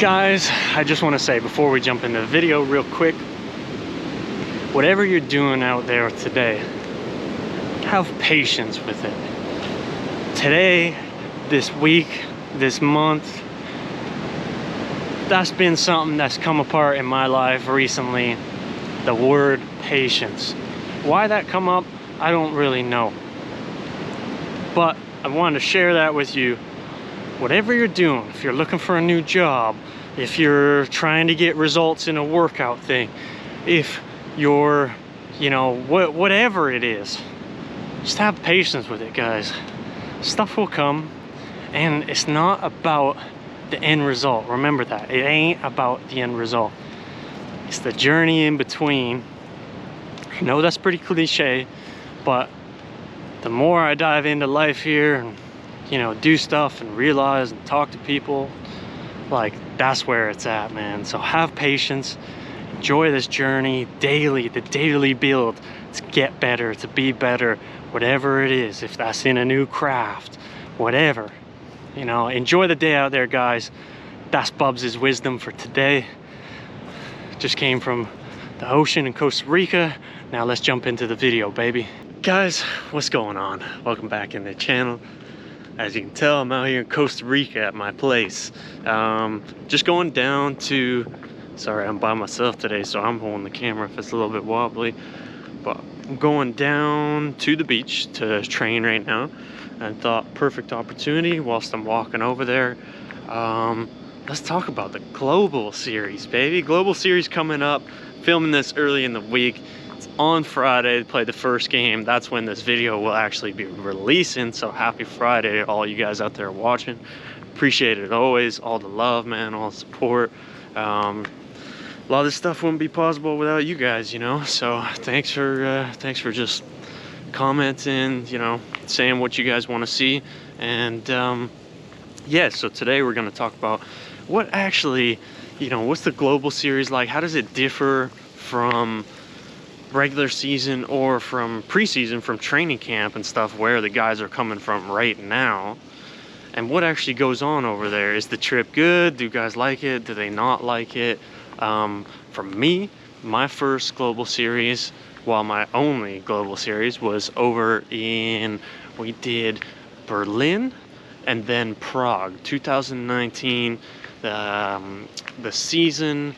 Guys, I just want to say before we jump into the video real quick, whatever you're doing out there today, have patience with it. Today, this week, this month, that's been something that's come apart in my life recently, the word patience. Why that come up, I don't really know. But I wanted to share that with you. Whatever you're doing, if you're looking for a new job, if you're trying to get results in a workout thing, if you're, whatever it is, just have patience with it, guys. Stuff will come, and it's not about the end result. Remember that. It ain't about the end result. It's the journey in between. I know that's pretty cliche, but the more I dive into life here and do stuff and realize and talk to people, like, that's where it's at, man. So have patience, enjoy this journey daily, the daily build to get better, to be better, whatever it is. If that's in a new craft, whatever, enjoy the day out there, guys. That's Bubz Wisdom for today. Just came from the ocean in Costa Rica. Now let's jump into the video, baby. Guys, what's going on? Welcome back in the channel. As you can tell, I'm out here in Costa Rica at my place. Just going down to, sorry, I'm by myself today, so I'm holding the camera if it's a little bit wobbly. But I'm going down to the beach to train right now. And thought, perfect opportunity whilst I'm walking over there. Let's talk about the Global Series, baby. Global Series coming up. Filming this early in the week. It's on Friday to play the first game. That's when this video will actually be releasing. So happy Friday to all you guys out there watching. Appreciate it always. All the love, man. All the support. A lot of this stuff wouldn't be possible without you guys, So thanks for just commenting, saying what you guys want to see. And yeah, so today we're going to talk about what actually, what's the Global Series like? How does it differ from regular season or from preseason, from training camp and stuff, where the guys are coming from right now, and what actually goes on over there? Is the trip good? Do guys like it? Do they not like it? For me, my first Global Series, well, my only Global Series was over in, we did Berlin and then Prague, 2019, the season,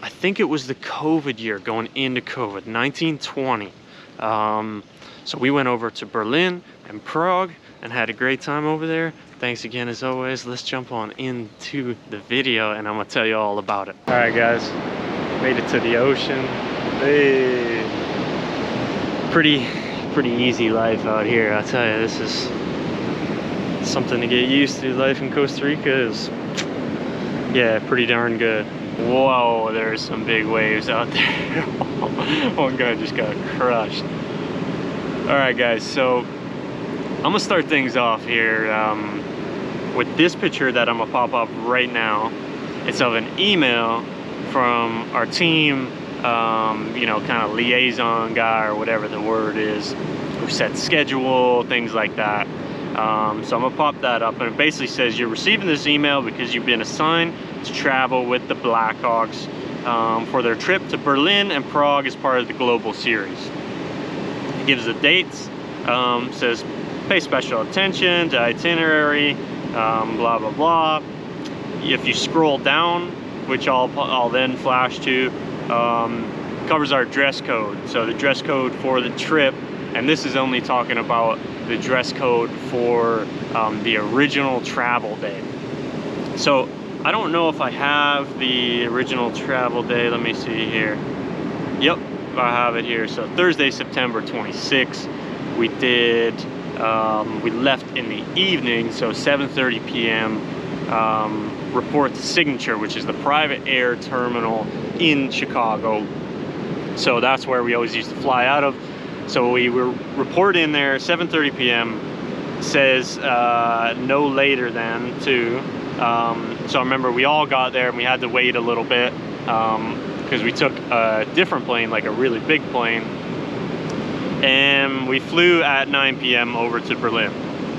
I think it was the COVID year, going into COVID, 1920. So we went over to Berlin and Prague and had a great time over there. Thanks again, as always. Let's jump on into the video and I'm gonna tell you all about it. All right, guys, made it to the ocean. Hey. Pretty easy life out here. I tell you, this is something to get used to. Life in Costa Rica is, yeah, pretty darn good. Whoa, there's some big waves out there. One guy just got crushed. All right, guys, so I'm gonna start things off here with this picture that I'm gonna pop up right now. It's of an email from our team, kind of liaison guy or whatever the word is, who sets schedule, things like that. So I'm gonna pop that up, and it basically says you're receiving this email because you've been assigned to travel with the Blackhawks for their trip to Berlin and Prague as part of the Global Series. It gives the dates, says pay special attention to itinerary, blah blah blah. If you scroll down, which I'll then flash to, covers our dress code. So the dress code for the trip, and this is only talking about the dress code for the original travel day. So I don't know if I have the original travel day. Let me see here. Yep, I have it here. So Thursday, September 26th, we did, we left in the evening, so 7:30 p.m. Report to Signature, which is the private air terminal in Chicago. So that's where we always used to fly out of. So we report in there 7:30 p.m. Says no later than 2. So I remember we all got there and we had to wait a little bit because we took a different plane, like a really big plane, and we flew at 9 p.m. over to Berlin.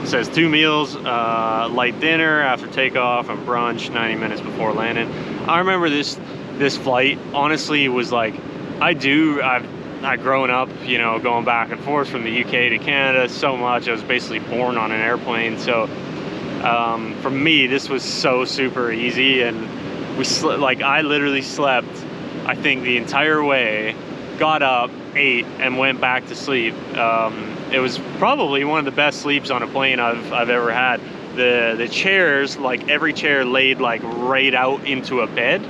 It says 2 meals, light dinner after takeoff, and brunch 90 minutes before landing. I remember this flight honestly was like, I've grown up, you know, going back and forth from the UK to Canada so much. I was basically born on an airplane, so for me this was so super easy. And like I literally slept, I think, the entire way, got up, ate, and went back to sleep. It was probably one of the best sleeps on a plane I've ever had. The chairs, like every chair laid like right out into a bed,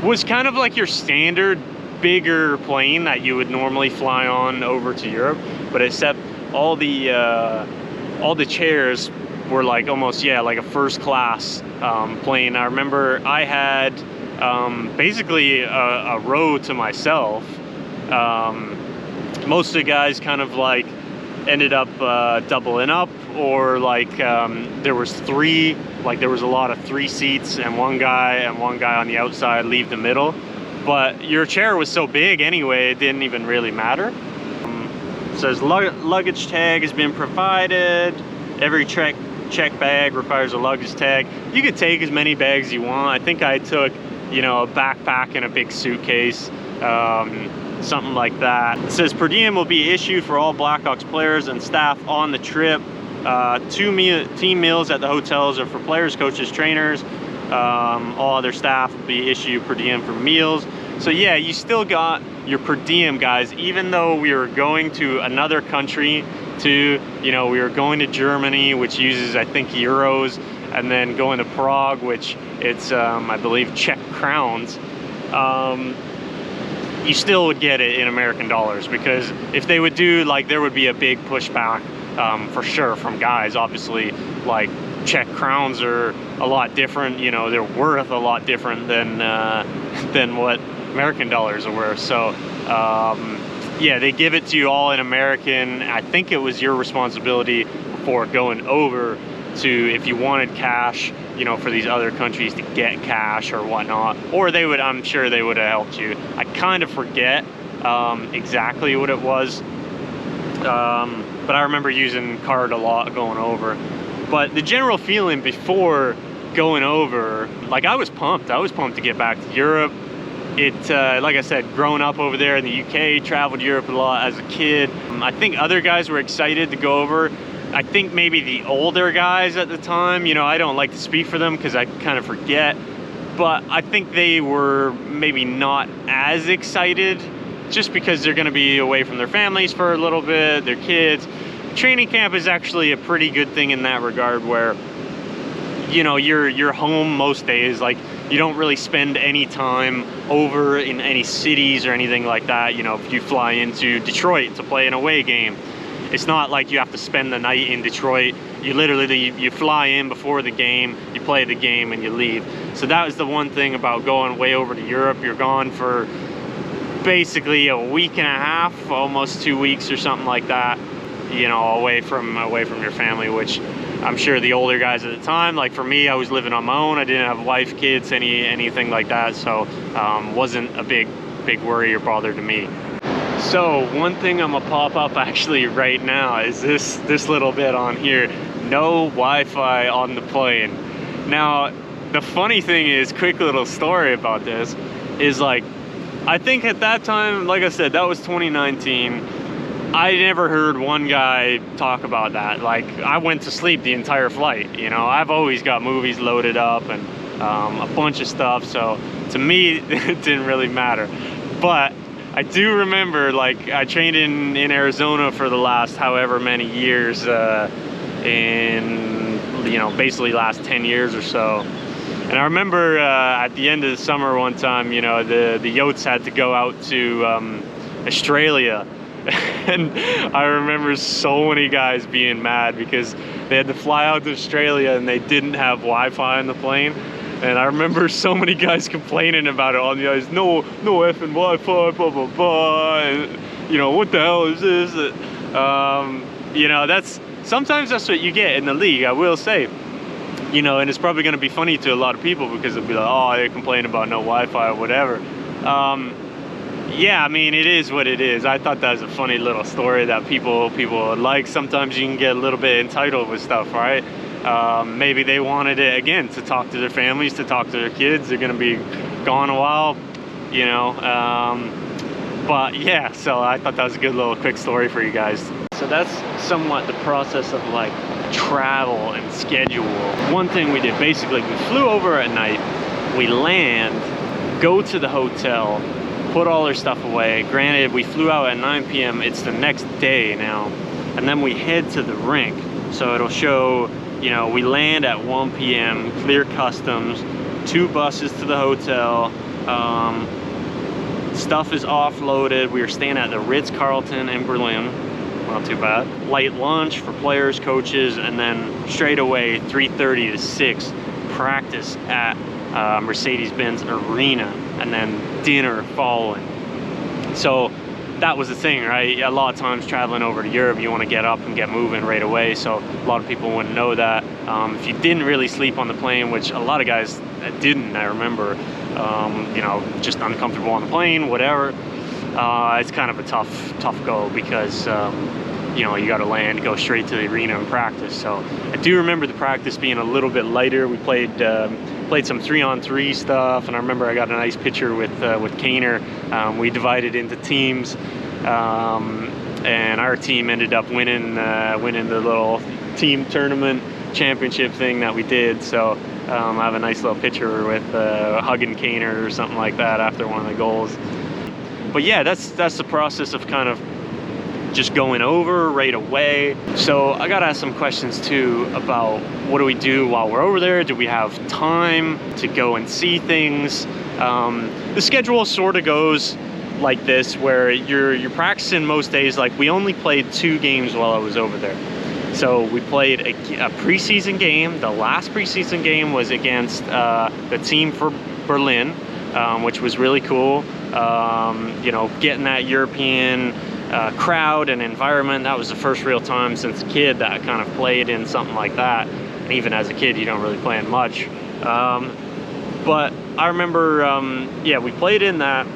was kind of like your standard bigger plane that you would normally fly on over to Europe, but except all the chairs were like almost, yeah, like a first class plane. I remember I had basically a row to myself. Most of the guys kind of like ended up doubling up, or like there was three, like there was a lot of 3 seats and one guy on the outside leave the middle. But your chair was so big anyway, it didn't even really matter. It says luggage tag has been provided. Every check bag requires a luggage tag. You could take as many bags as you want. I think I took, you know, a backpack and a big suitcase, something like that. It says per diem will be issued for all Blackhawks players and staff on the trip. 2 team meals at the hotels are for players, coaches, trainers. All other staff will be issued per diem for meals. So yeah, you still got your per diem, guys, even though we were going to another country to, you know, we were going to Germany, which uses, I think, euros, and then going to Prague, which it's, I believe, Czech crowns. You still would get it in American dollars, because if they would do, like, there would be a big pushback for sure from guys. Obviously, like, Czech crowns are a lot different, you know, they're worth a lot different than what American dollars are worth. So yeah, they give it to you all in American. I think it was your responsibility before going over to, if you wanted cash, you know, for these other countries, to get cash or whatnot, or they would, I'm sure they would have helped you. I kind of forget exactly what it was, but I remember using card a lot going over. But the general feeling before going over, like, I was pumped to get back to Europe. It, like I said, growing up over there in the UK, traveled Europe a lot as a kid. I think other guys were excited to go over. I think maybe the older guys at the time, you know, I don't like to speak for them because I kind of forget, but I think they were maybe not as excited, just because they're going to be away from their families for a little bit, their kids. Training camp is actually a pretty good thing in that regard, where, you know, you're home most days. Like, you don't really spend any time over in any cities or anything like that. You know, if you fly into Detroit to play an away game, it's not like you have to spend the night in Detroit. You literally, you fly in before the game, you play the game, and you leave. So that was the one thing about going way over to Europe. You're gone for basically a week and a half, almost 2 weeks or something like that, you know, away from your family, which I'm sure the older guys at the time, like for me, I was living on my own. I didn't have wife, kids, anything like that, so wasn't a big worry or bother to me. So one thing I'm gonna pop up actually right now is this little bit on here: no Wi-Fi on the plane. Now the funny thing is, quick little story about this is, like, I think at that time, like I said, that was 2019. I never heard one guy talk about that. Like, I went to sleep the entire flight, you know. I've always got movies loaded up and a bunch of stuff, so to me it didn't really matter. But I do remember, like, I trained in Arizona for the last however many years, in, you know, basically last 10 years or so. And I remember at the end of the summer one time, you know, the Yotes had to go out to Australia. And I remember so many guys being mad because they had to fly out to Australia and they didn't have Wi-Fi on the plane. And I remember so many guys complaining about it on the ice. No effing Wi-Fi, blah, blah, blah. And, you know, what the hell is this? You know, sometimes that's what you get in the league, I will say. You know, and it's probably going to be funny to a lot of people because they'll be like, oh, they're complaining about no Wi-Fi or whatever. yeah, I mean, it is what it is. I thought that was a funny little story that people would like. Sometimes you can get a little bit entitled with stuff, right? Maybe they wanted it, again, to talk to their families, to talk to their kids. They're going to be gone a while, you know. But yeah, so I thought that was a good little quick story for you guys. So that's somewhat the process of like travel and schedule. One thing we did, basically, we flew over at night, we land, go to the hotel, put all our stuff away. Granted, we flew out at 9 p.m. It's the next day now. And then we head to the rink. So it'll show, you know, we land at 1 p.m., clear customs, 2 buses to the hotel. Stuff is offloaded. We were staying at the Ritz-Carlton in Berlin. Not too bad. Light lunch for players, coaches, and then straight away 3:30 to 6 practice at Mercedes-Benz Arena, and then dinner following. So that was the thing, right? A lot of times traveling over to Europe, you want to get up and get moving right away. So a lot of people wouldn't know that. If you didn't really sleep on the plane, which a lot of guys didn't, I remember, you know, just uncomfortable on the plane, whatever. It's kind of a tough go because you know, you got to land, go straight to the arena and practice. So I do remember the practice being a little bit lighter. We played some 3-on-3 stuff, and I remember I got a nice picture with Kaner. We divided into teams, and our team ended up winning the little team tournament championship thing that we did. So I have a nice little picture with hugging Kaner or something like that after one of the goals. But yeah, that's the process of kind of just going over right away. So I gotta ask some questions too about what do we do while we're over there? Do we have time to go and see things? The schedule sort of goes like this, where you're practicing most days. Like, we only played 2 games while I was over there. So we played a preseason game. The last preseason game was against the team for Berlin, which was really cool. You know, getting that European crowd and environment. That was the first real time since a kid that I kind of played in something like that. And even as a kid, you don't really play in much. But I remember, yeah, we played in that,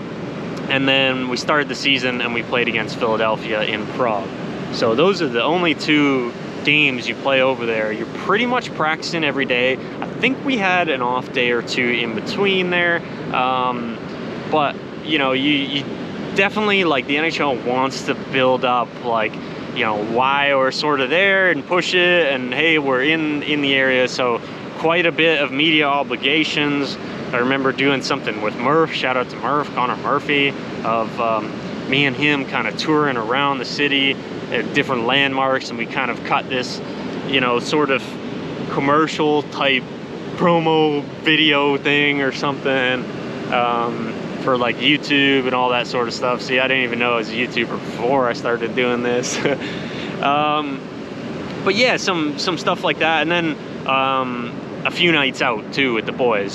and then we started the season and we played against Philadelphia in Prague. So those are the only 2 games you play over there. You're pretty much practicing every day. I think we had an off day or 2 in between there. But you know, you definitely, like, the NHL wants to build up, like, you know, why we're sort of there and push it, and hey, we're in the area. So quite a bit of media obligations. I remember doing something with Murph, shout out to Murph, Connor Murphy, of me and him kind of touring around the city at different landmarks, and we kind of cut this, you know, sort of commercial type promo video thing or something, for like YouTube and all that sort of stuff. See, I didn't even know I was a YouTuber before I started doing this. But yeah, some stuff like that, and then a few nights out too with the boys.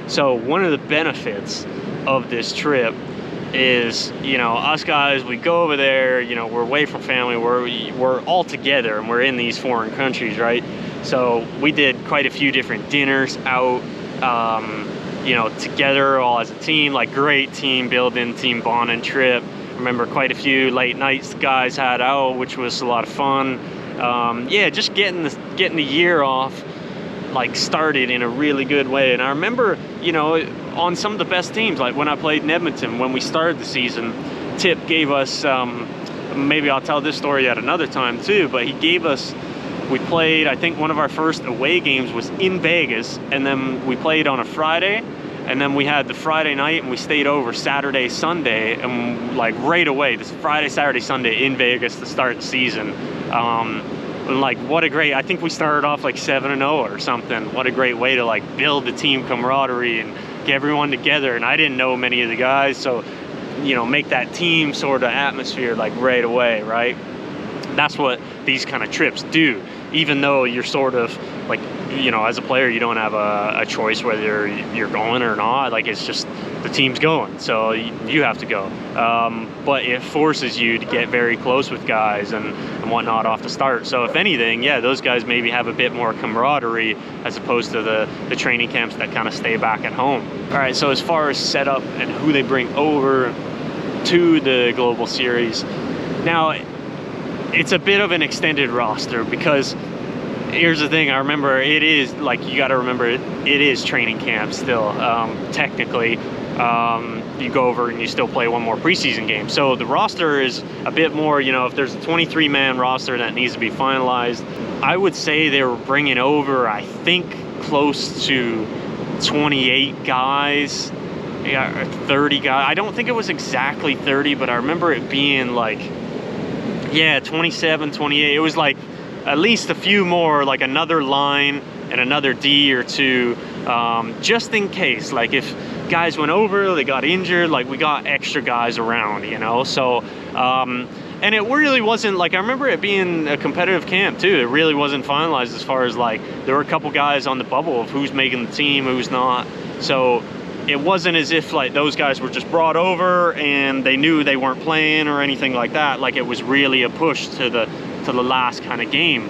So one of the benefits of this trip is, you know, us guys, we go over there, you know, we're away from family, we're all together, and we're in these foreign countries, right? So we did quite a few different dinners out, you know, together all as a team, like great team building, team bonding trip. Remember quite a few late nights the guys had out, which was a lot of fun. Yeah, just getting the year off, like, started in a really good way. And I remember, you know, on some of the best teams, like when I played in Edmonton, when we started the season, Tip gave us, maybe I'll tell this story at another time too, but he gave us, we played, I think one of our first away games was in Vegas, and then we played on a Friday, and then we had the Friday night, and we stayed over Saturday, Sunday, and like right away, this Friday, Saturday, Sunday in Vegas to start the season. And like, what a great, I think we started off like 7-0 or something. What a great way to like build the team camaraderie and get everyone together. And I didn't know many of the guys, so, you know, make that team sort of atmosphere like right away, right? That's what these kind of trips do. Even though you're sort of like, you know, as a player, you don't have a choice whether you're going or not. Like, it's just the team's going, so you have to go. But it forces you to get very close with guys and whatnot off the start. So if anything, yeah, those guys maybe have a bit more camaraderie as opposed to the training camps that kind of stay back at home. All right, so as far as setup and who they bring over, to the Global Series. Now, it's a bit of an extended roster because here's the thing. I remember it is like, you got to remember it is training camp still. Technically, you go over and you still play one more preseason game. So the roster is a bit more, you know, if there's a 23-man roster that needs to be finalized, I would say they were bringing over, I think, close to 28 guys, yeah, 30 guys. I don't think it was exactly 30, but I remember it being like, yeah, 27, 28. It was like at least a few more, like another line and another D or two, just in case, like if guys went over, they got injured, like we got extra guys around, you know. So and it really wasn't like, I remember it being a competitive camp too. It really wasn't finalized as far as like, there were a couple guys on the bubble of who's making the team, who's not. So it wasn't as if like those guys were just brought over and they knew they weren't playing or anything like that. Like it was really a push to the last kind of game.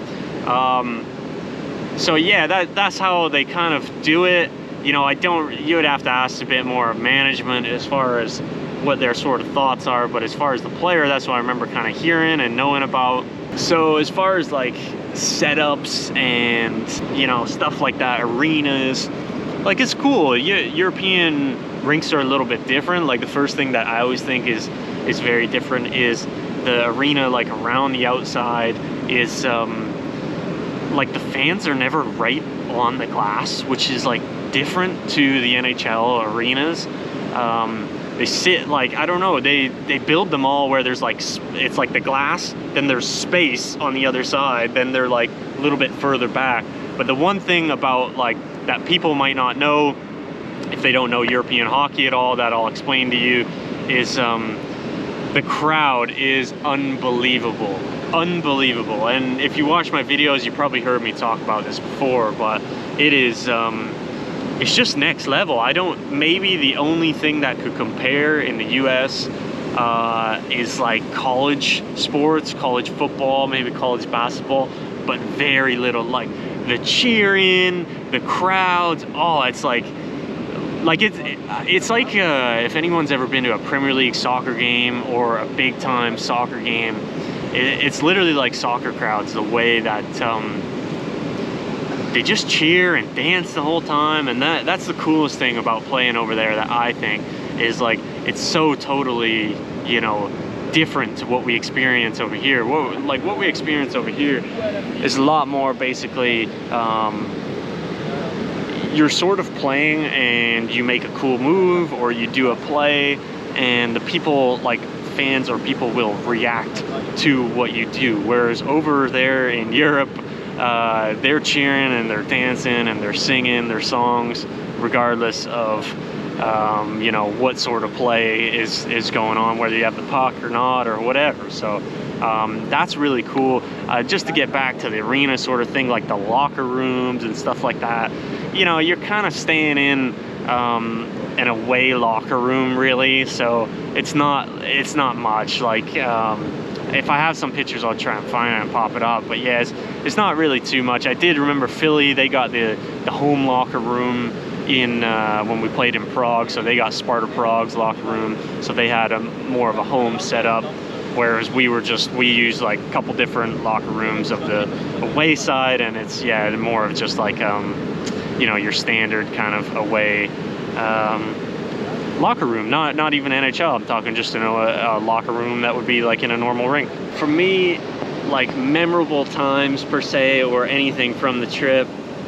So yeah, that's how they kind of do it. You know, you would have to ask a bit more of management as far as what their sort of thoughts are, but as far as the player, that's what I remember kind of hearing and knowing about. So as far as like setups and, you know, stuff like that, arenas, like it's cool. European rinks are a little bit different. Like the first thing that I always think is very different is the arena, like around the outside is like the fans are never right on the glass, which is like different to the NHL arenas. They sit like, I don't know, they build them all where there's like, it's like the glass, then there's space on the other side, then they're like a little bit further back. But the one thing about like that people might not know if they don't know European hockey at all, that I'll explain to you, is the crowd is unbelievable. And if you watch my videos, you probably heard me talk about this before, but it is it's just next level. Maybe the only thing that could compare in the US is like college sports, college football, maybe college basketball, but very little. Like the cheering, the crowds, oh, it's like it's like if anyone's ever been to a Premier League soccer game or a big time soccer game, it's literally like soccer crowds, the way that they just cheer and dance the whole time. And that's the coolest thing about playing over there, that I think is like, it's so totally, you know, different to what we experience over here. What we experience over here is a lot more basically, you're sort of playing and you make a cool move or you do a play, and the people, like fans or people, will react to what you do. Whereas over there in Europe, they're cheering and they're dancing and they're singing their songs regardless of you know, what sort of play is going on, whether you have the puck or not or whatever. So that's really cool. Just to get back to the arena sort of thing, like the locker rooms and stuff like that, you know, you're kind of staying in an away locker room really, so it's not much. Like if I have some pictures, I'll try and find it and pop it up, but yeah, it's not really too much. I did remember Philly, they got the home locker room in when we played in Prague, so they got Sparta Prague's locker room, so they had more of a home setup, whereas we used like a couple different locker rooms of the away side, and it's, yeah, more of just like you know, your standard kind of away locker room, not even NHL. I'm talking just, you know, a locker room that would be like in a normal rink. For me, like memorable times per se or anything from the trip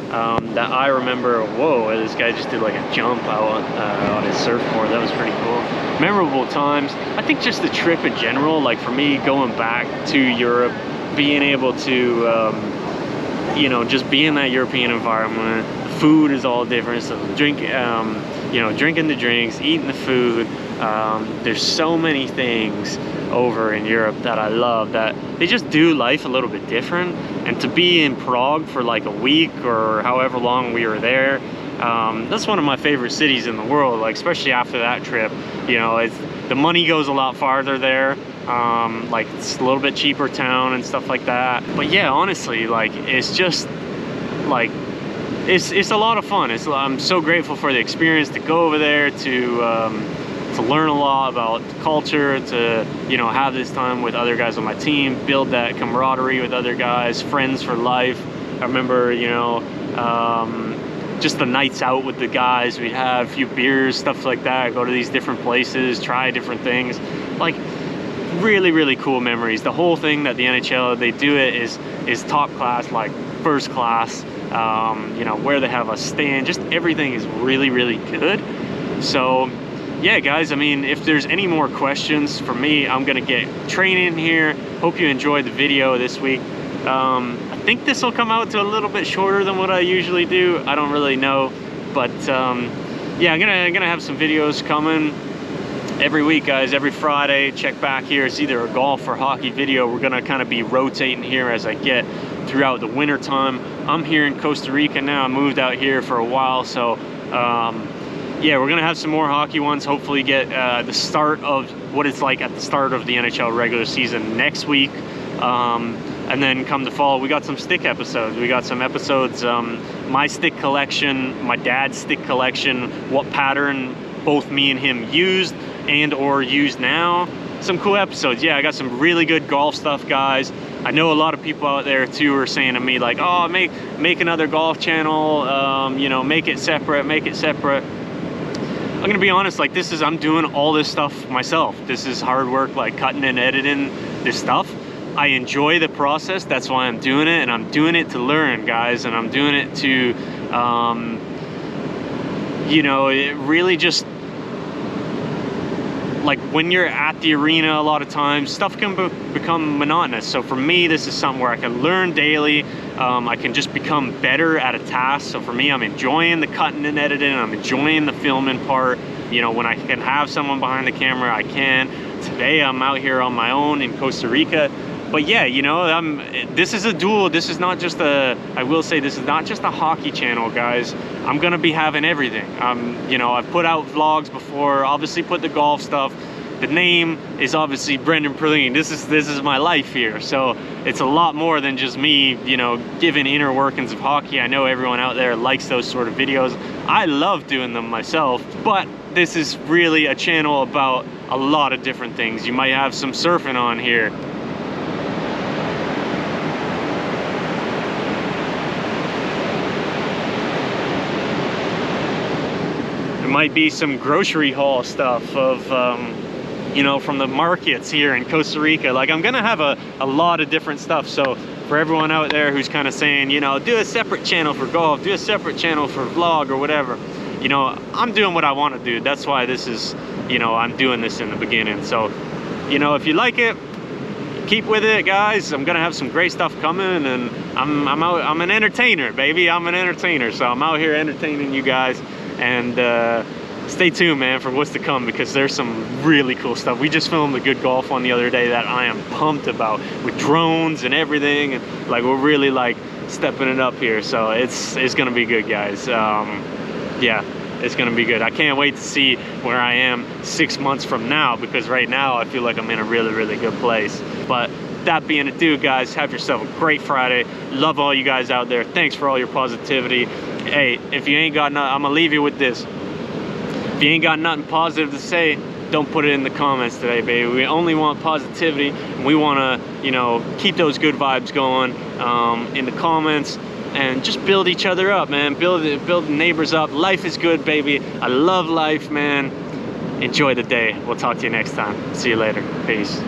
that I remember, whoa, this guy just did like a jump out on his surfboard. That was pretty cool. Memorable times, I think just the trip in general, like for me going back to Europe, being able to you know, just be in that European environment. The food is all different, so you know, drinking the drinks, eating the food. There's so many things over in Europe that I love, that they just do life a little bit different. And to be in Prague for like a week or however long we were there, that's one of my favorite cities in the world. Like especially after that trip, you know, the money goes a lot farther there. Like it's a little bit cheaper town and stuff like that. But yeah, honestly, like it's just like it's a lot of fun. I'm so grateful for the experience to go over there, to to learn a lot about the culture, to, you know, have this time with other guys on my team, build that camaraderie with other guys, friends for life. I remember, you know, just the nights out with the guys, we'd have a few beers, stuff like that, go to these different places, try different things. Like, really, really cool memories. The whole thing that the NHL, they do it is top class, like first class. You know, where they have us stand, just everything is really, really good. So yeah, guys, I mean, if there's any more questions for me, I'm gonna get training here. Hope you enjoyed the video this week. I think this will come out to a little bit shorter than what I usually do. I don't really know, but yeah, I'm gonna have some videos coming every week, guys. Every Friday, check back here. It's either a golf or hockey video. We're gonna kind of be rotating here as I get throughout the winter time. I'm here in Costa Rica now. I moved out here for a while, so yeah, we're gonna have some more hockey ones. Hopefully get the start of what it's like at the start of the NHL regular season next week. And then come the fall, we got some stick episodes. We got some episodes, my stick collection, my dad's stick collection, what pattern both me and him used and or use now. Some cool episodes. Yeah, I got some really good golf stuff, guys. I know a lot of people out there too are saying to me like, oh, make another golf channel, you know, make it separate, make it separate. I'm gonna be honest, like I'm doing all this stuff myself. This is hard work, like cutting and editing this stuff. I enjoy the process, that's why I'm doing it, and I'm doing it to learn, guys, and I'm doing it to, you know, it really just, like when you're at the arena a lot of times, stuff can become monotonous. So for me, this is something where I can learn daily. I can just become better at a task. So for me, I'm enjoying the cutting and editing. I'm enjoying the filming part. You know, when I can have someone behind the camera, I can. Today, I'm out here on my own in Costa Rica. But yeah, you know, this is a dual. This is not just a, I will say this is not just a hockey channel, guys. I'm gonna be having everything. You know, I've put out vlogs before, obviously put the golf stuff. The name is obviously Brendan Praline. This is my life here. So it's a lot more than just me, you know, giving inner workings of hockey. I know everyone out there likes those sort of videos. I love doing them myself, but this is really a channel about a lot of different things. You might have some surfing on here. Might be some grocery haul stuff of you know, from the markets here in Costa Rica. Like, I'm gonna have a lot of different stuff. So for everyone out there who's kind of saying, you know, do a separate channel for golf, do a separate channel for vlog or whatever, you know, I'm doing what I want to do. That's why this is, you know, I'm doing this in the beginning. So, you know, if you like it, keep with it, guys. I'm gonna have some great stuff coming, and I'm an entertainer, baby. I'm an entertainer, so I'm out here entertaining you guys. And stay tuned, man, for what's to come, because there's some really cool stuff. We just filmed a good golf one the other day that I am pumped about, with drones and everything, and like we're really like stepping it up here. So it's gonna be good, guys. Yeah, it's gonna be good. I can't wait to see where I am 6 months from now, because right now I feel like I'm in a really, really good place. But that being it, guys, have yourself a great Friday. Love all you guys out there. Thanks for all your positivity. Hey, if you ain't got nothing, I'm gonna leave you with this. If you ain't got nothing positive to say, don't put it in the comments today, baby. We only want positivity, and we want to, you know, keep those good vibes going in the comments, and just build each other up, man. Build neighbors up. Life is good, baby. I love life, man. Enjoy the day. We'll talk to you next time. See you later. Peace.